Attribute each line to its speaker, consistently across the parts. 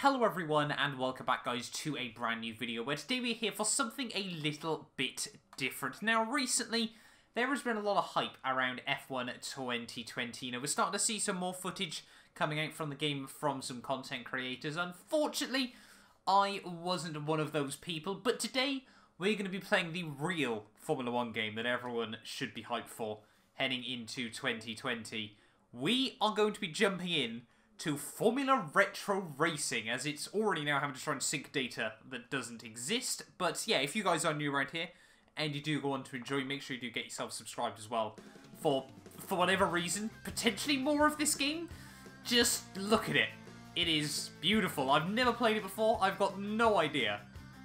Speaker 1: Hello everyone and welcome back guys to a brand new video where today we're here for something a little bit different. Now recently there has been a lot of hype around F1 2020. You know, we're starting to see some more footage coming out from the game from some content creators. Unfortunately, I wasn't one of those people, but today we're going to be playing the real Formula 1 game that everyone should be hyped for heading into 2020. We are going to be jumping in to Formula Retro Racing, as it's already now having to try and sync data that doesn't exist. But yeah, if you guys are new around here and you do go on to enjoy, make sure you do get yourself subscribed as well. For whatever reason, potentially more of this game. Just look at it. It is beautiful. I've never played it before. I've got no idea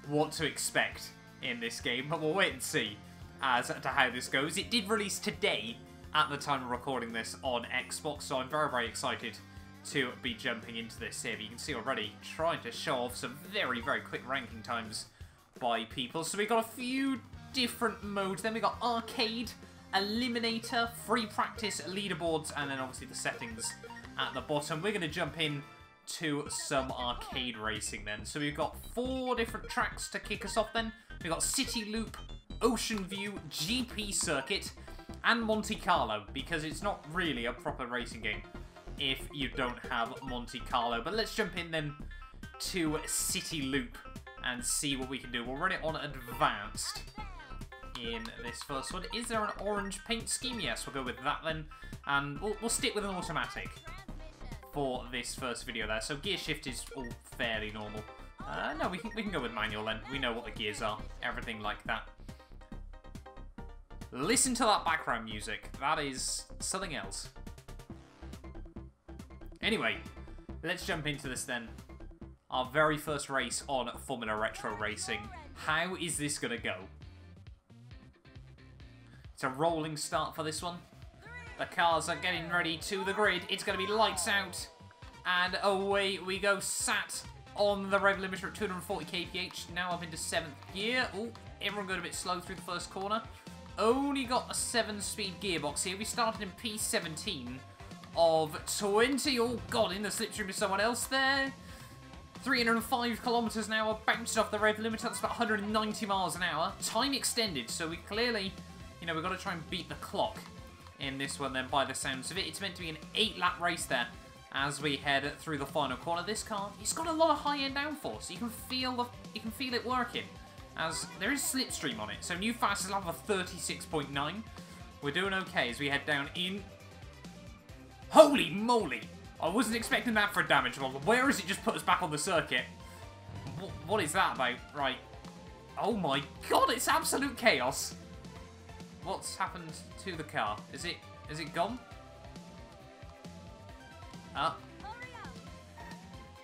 Speaker 1: what to expect in this game, but we'll wait and see as to how this goes. It did release today at the time of recording this on Xbox, so I'm very, very excited to be jumping into this here. But you can see already trying to show off some very, very quick ranking times by people. So we've got a few different modes. Then we got Arcade, Eliminator, Free Practice, Leaderboards, and then obviously the settings at the bottom. We're going to jump in to some arcade racing then. So we've got 4 different tracks to kick us off then. We've got City Loop, Ocean View, GP Circuit, and Monte Carlo, because it's not really a proper racing game if you don't have Monte Carlo. But let's jump in then to City Loop and see what we can do. We'll run it on Advanced in this first one. Is there an orange paint scheme? Yes, we'll go with that then. And we'll stick with an automatic for this first video there. So gear shift is all fairly normal. No, we can go with manual then. We know what the gears are. Everything like that. Listen to that background music. That is something else. Anyway, let's jump into this then. Our very first race on Formula Retro Racing. How is this going to go? It's a rolling start for this one. The cars are getting ready to the grid. It's going to be lights out. And away we go. Sat on the rev limiter at 240 kph. Now up into 7th gear. Oh, everyone going a bit slow through the first corner. Only got a 7-speed gearbox here. We started in P17 of 20. Oh god, in the slipstream is someone else there. 305 kilometers an hour, bounced off the rev limiter. That's about 190 miles an hour. Time extended, so we clearly, you know, we've got to try and beat the clock in this one then by the sounds of it. It's meant to be an 8-lap race there as we head through the final corner. This car, it's got a lot of high-end downforce. You can feel it working, as there is slipstream on it. So new fastest lap of 36.9. We're doing okay as we head down in. Holy moly! I wasn't expecting that for a damage model. Where has it just put us back on the circuit? What is that about? Right. Oh my god, it's absolute chaos. What's happened to the car? Is it gone?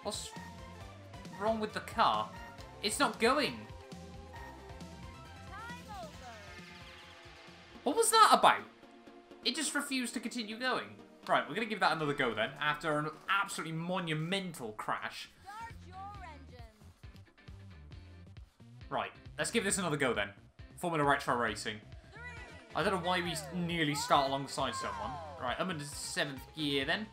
Speaker 1: What's wrong with the car? It's not going. What was that about? It just refused to continue going. Right, we're going to give that another go then, after an absolutely monumental crash. Right, let's give this another go then. Formula Retro Racing. I don't know why we nearly start alongside someone. Right, I'm into 7th gear then.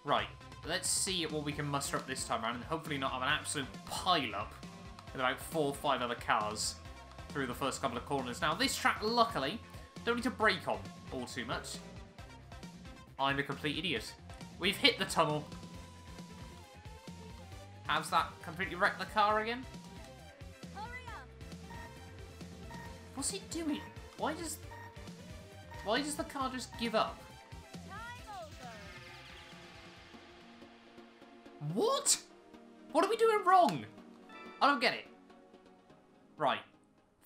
Speaker 1: Right, let's see what we can muster up this time around, and hopefully not have an absolute pile-up with about 4 or 5 other cars through the first couple of corners. Now, this track, luckily, don't need to brake on all too much. I'm a complete idiot. We've hit the tunnel. Has that completely wrecked the car again? What's he doing? Why does the car just give up? What? What are we doing wrong? I don't get it. Right.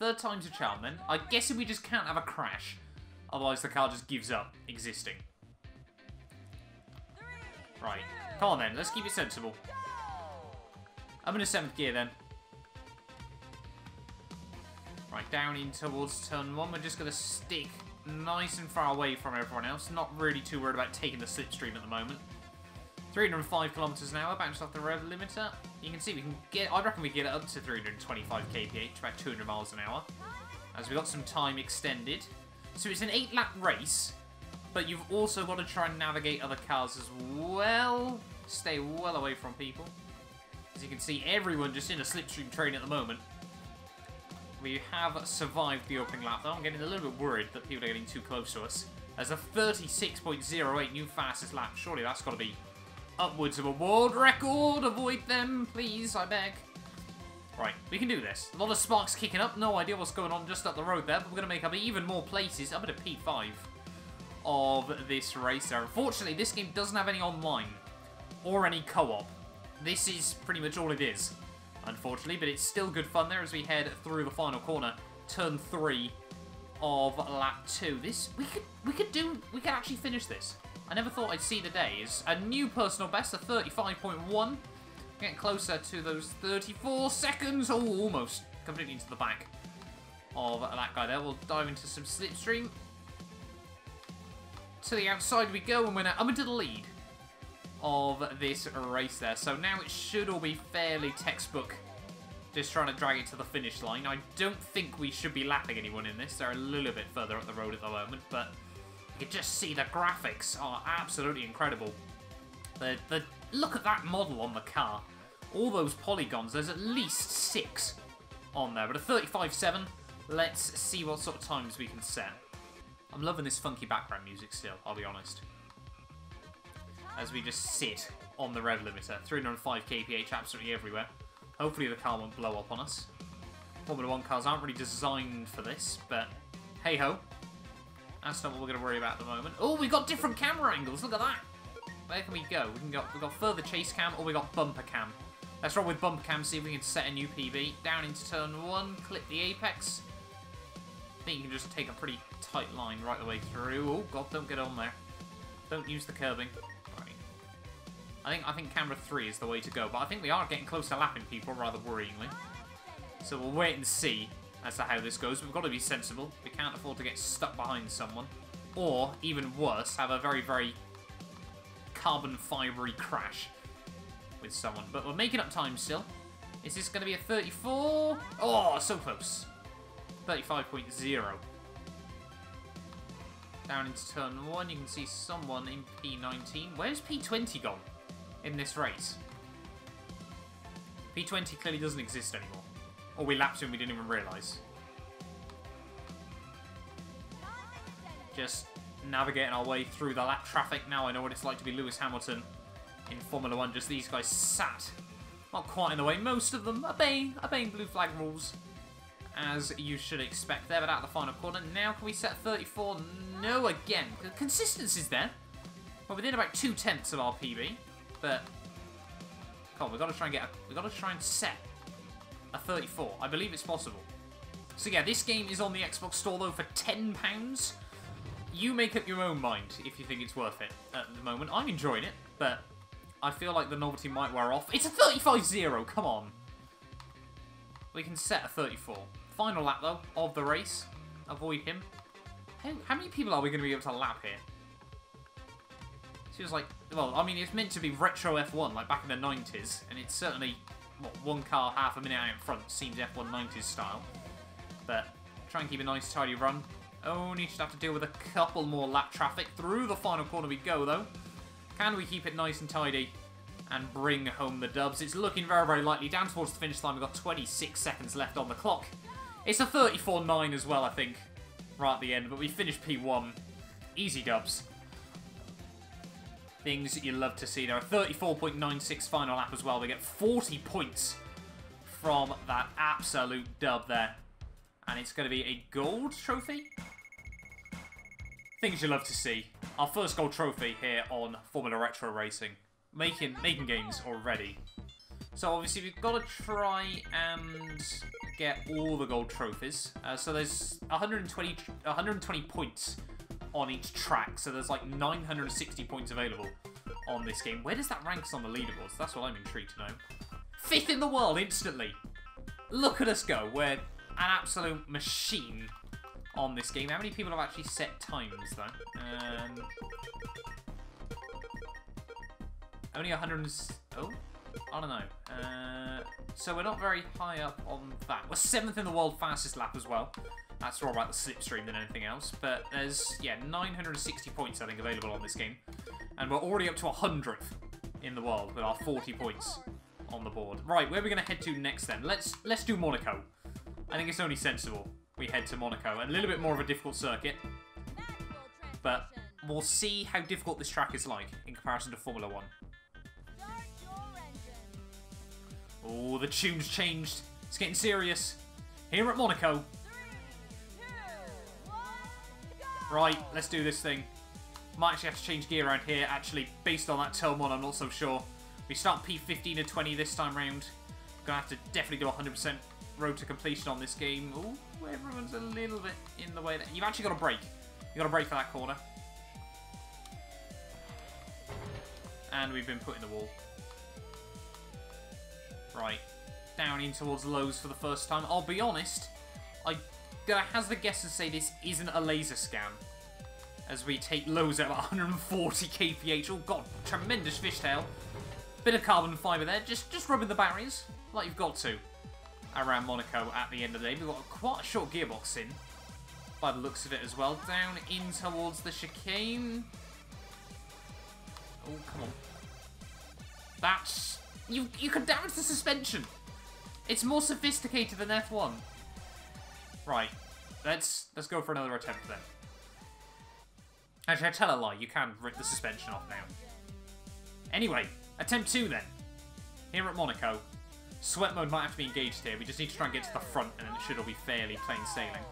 Speaker 1: 3rd time's a charm then. I guess we just can't have a crash. Otherwise the car just gives up existing. Right. Come on then. Let's keep it sensible. I'm in a 7th gear then. Right. Down in towards turn 1. We're just going to stick nice and far away from everyone else. Not really too worried about taking the slipstream at the moment. 305 kilometers an hour. Bounced off the rev limiter. You can see we can get. I reckon we get it up to 325 kph. About 200 miles an hour. As we got some time extended. So it's an 8-lap race. But you've also got to try and navigate other cars as well. Stay well away from people. As you can see, everyone just in a slipstream train at the moment. We have survived the opening lap, though. I'm getting a little bit worried that people are getting too close to us. There's a 36.08 new fastest lap. Surely that's got to be upwards of a world record. Avoid them, please, I beg. Right, we can do this. A lot of sparks kicking up. No idea what's going on just up the road there, but we're going to make up even more places. Up at a P5 of this race there. Unfortunately, this game doesn't have any online or any co-op. This is pretty much all it is, unfortunately, but it's still good fun there as we head through the final corner, turn 3 of lap 2. We could actually finish this. I never thought I'd see the day. It's a new personal best, a 35.1. Getting closer to those 34 seconds. Oh, almost completely into the back of that guy there. We'll dive into some slipstream. To the outside we go, and we're now up into the lead of this race there. So now it should all be fairly textbook, just trying to drag it to the finish line. I don't think we should be lapping anyone in this. They're a little bit further up the road at the moment, but you can just see the graphics are absolutely incredible. The look at that model on the car. All those polygons, there's at least 6 on there, but a 35.7. Let's see what sort of times we can set. I'm loving this funky background music still, I'll be honest. As we just sit on the rev limiter. 305 kph absolutely everywhere. Hopefully the car won't blow up on us. Formula 1 cars aren't really designed for this, but hey-ho. That's not what we're going to worry about at the moment. Oh, we got different camera angles, look at that. Where can we go? We've got further chase cam, or we got bumper cam. Let's roll with bumper cam, see if we can set a new PB. Down into turn 1, clip the apex. I think you can just take a pretty tight line right the way through. Oh, God, don't get on there. Don't use the curbing. Right. I think camera 3 is the way to go, but I think we are getting close to lapping people, rather worryingly. So we'll wait and see as to how this goes. We've got to be sensible. We can't afford to get stuck behind someone. Or, even worse, have a very, very carbon fibery crash with someone. But we're making up time still. Is this going to be a 34? Oh, so close. 35.0. Down into turn 1, you can see someone in P19. Where's P20 gone in this race? P20 clearly doesn't exist anymore. Or we lapped him, we didn't even realise. Just navigating our way through the lap traffic. Now I know what it's like to be Lewis Hamilton in Formula 1. Just these guys sat, not quite in the way, most of them obeying blue flag rules, as you should expect there. But out of the final corner, now can we set 34? No, again. Consistency's there. Well, within about 2/10 of our PB, but come on, we've got to try and set a 34. I believe it's possible. So yeah, this game is on the Xbox Store though for £10. You make up your own mind if you think it's worth it at the moment. I'm enjoying it, but I feel like the novelty might wear off. It's a 35.0, come on. We can set a 34. Final lap, though, of the race. Avoid him. How many people are we going to be able to lap here? Feels like, well, I mean, it's meant to be retro F1, like back in the 90s, and it's certainly, what, one car half a minute out in front seems F1 90s style. But try and keep a nice, tidy run. Only just have to deal with a couple more lap traffic. Through the final corner we go, though. Can we keep it nice and tidy and bring home the dubs? It's looking very, very likely. Down towards the finish line, we've got 26 seconds left on the clock. It's a 34.9 as well, I think, right at the end. But we finished P1. Easy dubs. Things that you love to see there. A 34.96 final lap as well. We get 40 points from that absolute dub there. And it's going to be a gold trophy? Things you love to see. Our first gold trophy here on Formula Retro Racing. Making gains already. So obviously we've got to try and get all the gold trophies. So there's 120 points on each track. So there's like 960 points available on this game. Where does that rank us on the leaderboards? That's what I'm intrigued to know. 5th in the world instantly. Look at us go. We're an absolute machine on this game. How many people have actually set times though? Only 100. Oh, I don't know. So we're not very high up on that. We're 7th in the world fastest lap as well. That's more about the slipstream than anything else. But there's, yeah, 960 points I think available on this game, and we're already up to 100th in the world with our 40 points on the board. Right, where are we going to head to next then? Let's do Monaco. I think it's only sensible we head to Monaco. A little bit more of a difficult circuit. But we'll see how difficult this track is like in comparison to Formula 1. Oh, the tune's changed. It's getting serious. Here at Monaco.
Speaker 2: 3, 2, 1, go!
Speaker 1: Right, let's do this thing. Might actually have to change gear around here. Actually, based on that turn 1, I'm not so sure. We start P15 to 20 this time round. Gonna have to definitely do 100% road to completion on this game. Ooh, everyone's a little bit in the way there. You've actually got to brake. You've got to brake for that corner. And we've been put in the wall. Right. Down in towards lows for the first time. I'll be honest, I'm gonna hazard a guess and say this isn't a laser scan. As we take lows at about 140 kph. Oh god, tremendous fishtail. Bit of carbon fibre there, just rubbing the barriers like you've got to around Monaco at the end of the day. We've got quite a short gearbox in, by the looks of it as well. Down in towards the chicane. Oh, come on. That's... You can damage the suspension. It's more sophisticated than F1. Right. Let's go for another attempt then. Actually, I tell a lie. You can rip the suspension off now. Anyway, attempt 2 then. Here at Monaco. Sweat mode might have to be engaged here. We just need to try and get to the front and then it should all be fairly plain sailing.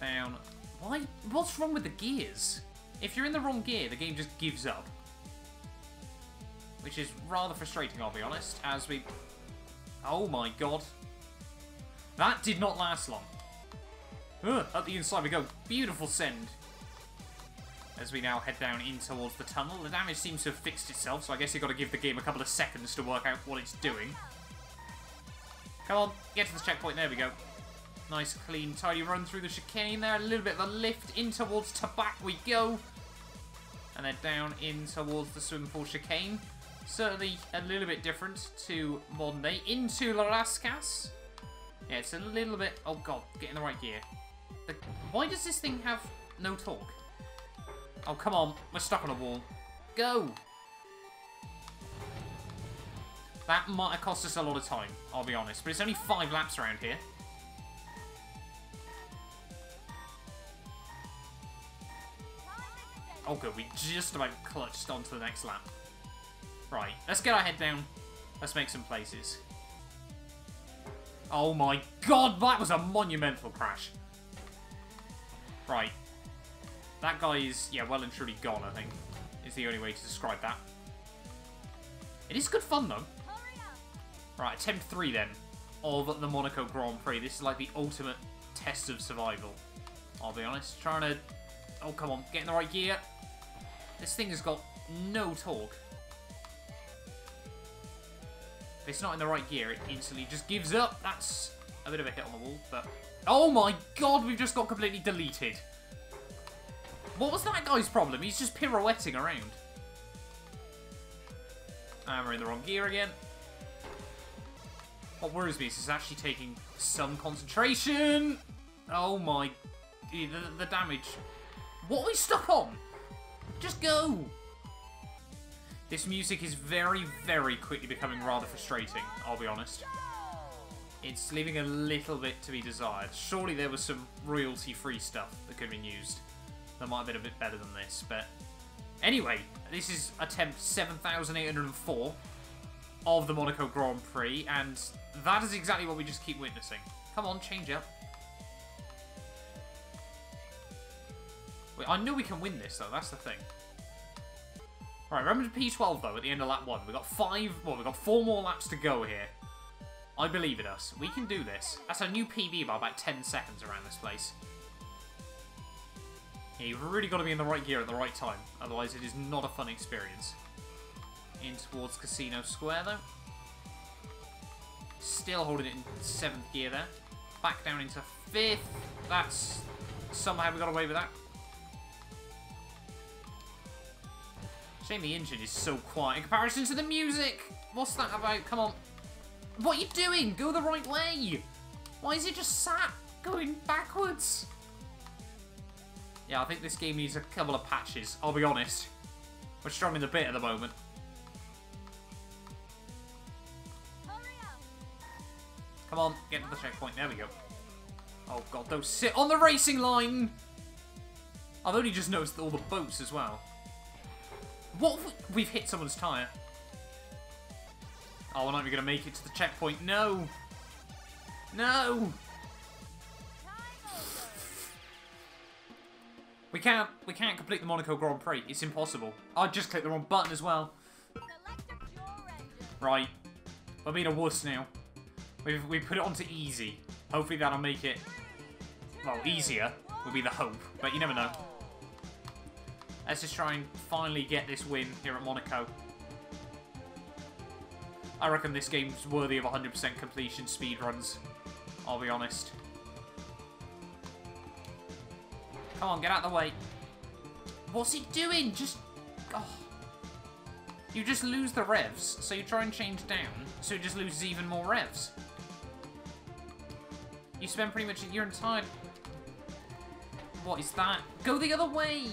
Speaker 1: Down. Why? What's wrong with the gears? If you're in the wrong gear, the game just gives up. Which is rather frustrating, I'll be honest, as we... Oh my god. That did not last long. Ugh, up the inside we go. Beautiful send. As we now head down in towards the tunnel. The damage seems to have fixed itself, so I guess you've got to give the game a couple of seconds to work out what it's doing. Come on, get to the checkpoint. There we go. Nice, clean, tidy run through the chicane there. A little bit of a lift in towards Tabac we go. And then down in towards the swimming pool chicane. Certainly a little bit different to modern day. Into La Rascasse. Yeah, it's a little bit... Oh god, get in the right gear. Why does this thing have no torque? Oh, come on. We're stuck on a wall. Go! That might have cost us a lot of time, I'll be honest. But it's only 5 laps around here. Oh good, we just about clutched onto the next lap. Right, let's get our head down. Let's make some places. Oh my god, that was a monumental crash. Right. That guy is, yeah, well and truly gone, I think. Is the only way to describe that. It is good fun, though. Right, attempt 3 then of the Monaco Grand Prix. This is like the ultimate test of survival. I'll be honest. Trying to... Oh, come on. Get in the right gear. This thing has got no torque. If it's not in the right gear, it instantly just gives up. That's a bit of a hit on the wall, but... Oh my god, we've just got completely deleted. What was that guy's problem? He's just pirouetting around. And we're in the wrong gear again. What worries me is it's actually taking some concentration. Oh my... The damage. What are we stuck on? Just go. This music is very, very quickly becoming rather frustrating, I'll be honest. It's leaving a little bit to be desired. Surely there was some royalty-free stuff that could have been used that might have been a bit better than this, but... Anyway, this is attempt 7,804 of the Monaco Grand Prix, and that is exactly what we just keep witnessing. Come on, change up. Wait, I know we can win this, though. That's the thing. Right, remember the P12, though, at the end of lap 1. We've got 4 more laps to go here. I believe in us. We can do this. That's a new PB by about 10 seconds around this place. Yeah, you've really got to be in the right gear at the right time. Otherwise, it is not a fun experience. In towards Casino Square, though. Still holding it in 7th gear there. Back down into 5th. That's... Somehow we got away with that. Shame the engine is so quiet in comparison to the music. What's that about? Come on. What are you doing? Go the right way. Why is it just sat going backwards? Yeah, I think this game needs a couple of patches. I'll be honest. We're struggling a bit at the moment. Come on, get to the checkpoint. There we go. Oh god, those sit on the racing line! I've only just noticed all the boats as well. What? We've hit someone's tyre. Oh, we're not even going to make it to the checkpoint. No! No! We can't complete the Monaco Grand Prix. It's impossible. I just clicked the wrong button as well. Right. We're being a wuss now. We've put it onto easy. Hopefully that'll make it, well, easier would be the hope, but you never know. Let's just try and finally get this win here at Monaco. I reckon this game's worthy of 100% completion speedruns. I'll be honest. Come on, get out of the way. What's he doing? Just... Oh. You just lose the revs, so you try and change down, so it just loses even more revs. You spend pretty much your entire... What is that? Go the other way!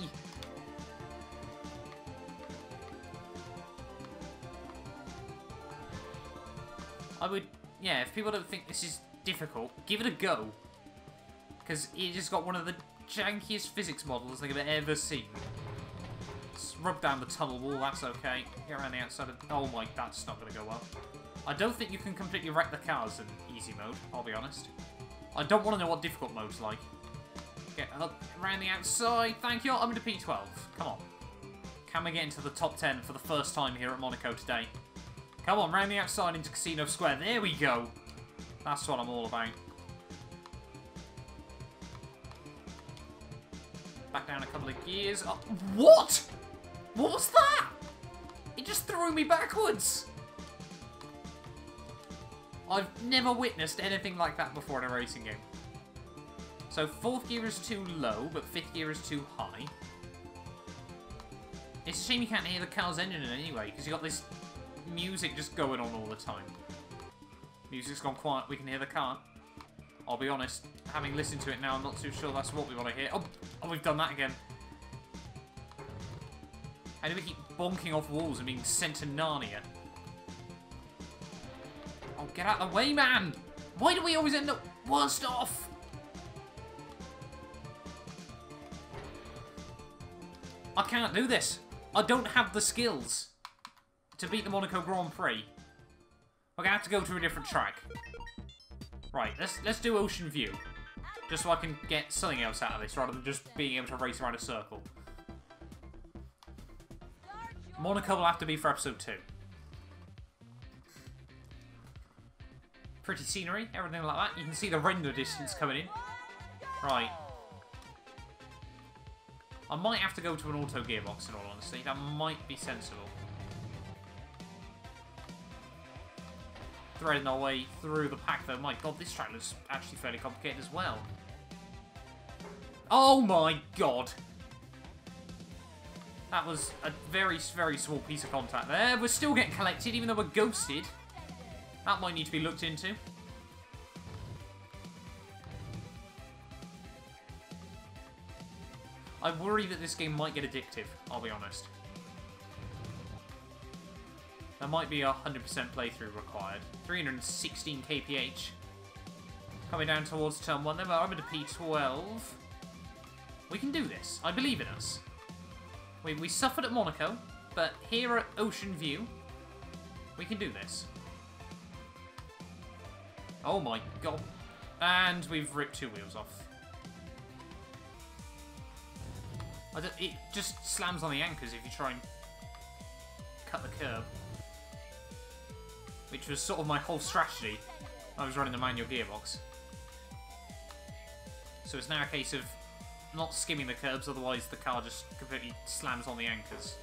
Speaker 1: I would... Yeah, if people don't think this is difficult, give it a go. Because it just got one of the jankiest physics models they've ever seen. Just rub down the tunnel wall, that's okay. Get around the outside of... Oh my, that's not going to go well. I don't think you can completely wreck the cars in easy mode, I'll be honest. I don't want to know what difficult mode's like. Get up around the outside. Thank you. I'm into P12. Come on. Can we get into the top 10 for the first time here at Monaco today? Come on, round the outside into Casino Square. There we go. That's what I'm all about. Back down a couple of gears. Oh, what? What was that? It just threw me backwards. I've never witnessed anything like that before in a racing game. So 4th gear is too low, but 5th gear is too high. It's a shame you can't hear the car's engine in anyway, because you got this music just going on all the time. Music's gone quiet, we can hear the car. I'll be honest, having listened to it now, I'm not too sure that's what we want to hear. Oh, we've done that again. How do we keep bonking off walls and being sent to Narnia? Oh, get out of the way, man! Why do we always end up worst off? I can't do this. I don't have the skills to beat the Monaco Grand Prix. We're gonna have to go to a different track. Right, let's do Ocean View. Just so I can get something else out of this, rather than just being able to race around a circle. Monaco will have to be for episode 2. Pretty scenery, everything like that. You can see the render distance coming in. Right. I might have to go to an auto gearbox in all honesty. That might be sensible. Threading our way through the pack though. My god, this track looks actually fairly complicated as well. Oh my god! That was a very, very small piece of contact there. We're still getting collected even though we're ghosted. That might need to be looked into. I worry that this game might get addictive, I'll be honest. There might be a 100% playthrough required. 316 kph. Coming down towards turn 1 then, I'm into P12. We can do this. I believe in us. We suffered at Monaco, but here at Ocean View, we can do this. Oh my god. And we've ripped 2 wheels off. It just slams on the anchors if you try and cut the curb. Which was sort of my whole strategy. I was running the manual gearbox. So it's now a case of not skimming the curbs, otherwise the car just completely slams on the anchors.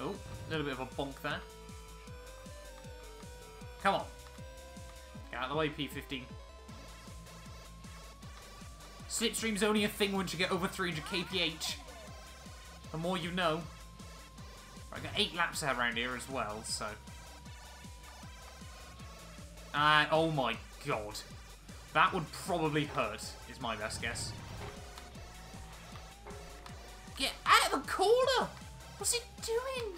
Speaker 1: Oh, a little bit of a bonk there. Come on. Get out of the way, P15. Slipstream's only a thing once you get over 300 kph. The more you know. I've got 8 laps around here as well, so... oh my god. That would probably hurt, is my best guess. Get out of the corner! What's he doing?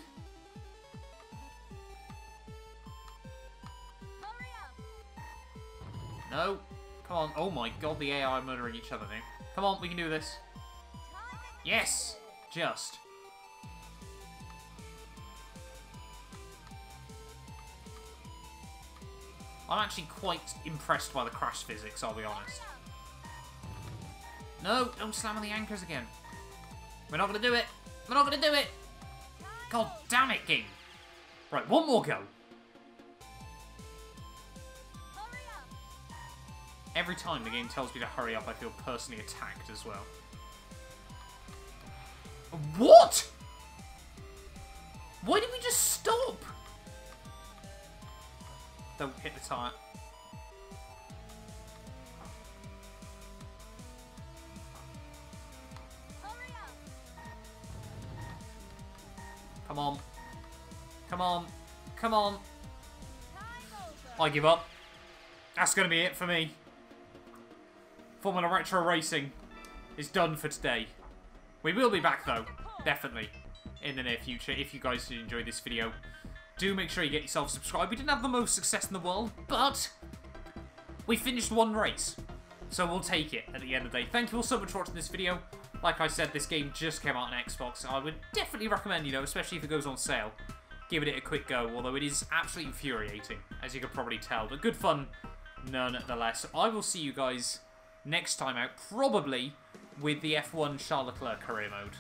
Speaker 1: No. Come on. Oh my god, the AI are murdering each other now. Come on, we can do this. Yes! Just. I'm actually quite impressed by the crash physics, I'll be honest. No, don't slam on the anchors again. We're not going to do it. We're not going to do it. God damn it, game. Right, one more go. Every time the game tells me to hurry up, I feel personally attacked as well. What? Why did we just stop? Don't hit the tyre. Come on. Come on. Come on. I give up. That's going to be it for me. Formula Retro Racing is done for today. We will be back, though. Definitely. In the near future. If you guys did enjoy this video, do make sure you get yourself subscribed. We didn't have the most success in the world, but we finished one race. So we'll take it at the end of the day. Thank you all so much for watching this video. Like I said, this game just came out on Xbox. I would definitely recommend, you know, especially if it goes on sale, giving it a quick go. Although it is absolutely infuriating, as you can probably tell. But good fun nonetheless. I will see you guys next time out, probably with the F1 Charles Leclerc career mode.